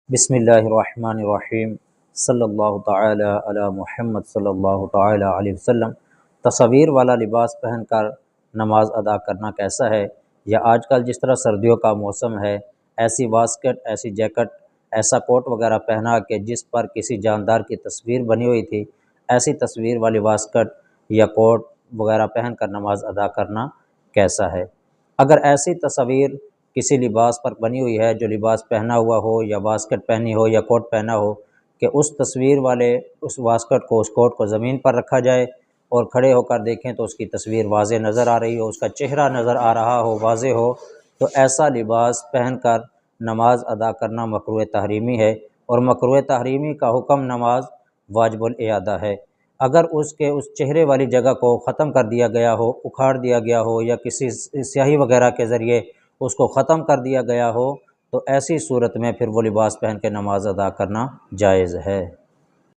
بسم اللہ الرحمن الرحیم صلی اللہ تعالی علی محمد صلی اللہ تعالی علیہ وسلم۔ تصاویر والا لباس پہن کر نماز ادا کرنا کیسا ہے؟ یا آج کل جس طرح سردیوں کا موسم ہے، ایسی واسکٹ، ایسی جیکٹ، ایسا کوٹ وغیرہ پہنا کہ جس پر کسی جاندار کی تصویر بنی ہوئی تھی، ایسی تصویر والی واسکٹ یا کوٹ وغیرہ پہن کر نماز ادا کرنا کیسا ہے؟ اگر ایسی تصویر کسی لباس پر بنی ہوئی ہے، جو لباس پہنا ہوا ہو یا واسکٹ پہنی ہو یا کوٹ پہنا ہو، کہ اس تصویر والے اس واسکٹ کو، اس کوٹ کو زمین پر رکھا جائے اور کھڑے ہو کر دیکھیں تو اس کی تصویر واضح نظر آ رہی ہو، اس کا چہرہ نظر آ رہا ہو، واضح ہو، تو ایسا لباس پہن کر نماز ادا کرنا مکروہ تحریمی ہے، اور مکروہ تحریمی کا حکم نماز واجب الاعادہ ہے۔ اگر اس کے اس چہرے والی جگہ کو ختم کر دیا گیا ہو، اکھاڑ دیا گیا ہو، یا کسی سیاہی وغیرہ کے ذریعے اس کو ختم کر دیا گیا ہو، تو ایسی صورت میں پھر وہ لباس پہن کے نماز ادا کرنا جائز ہے۔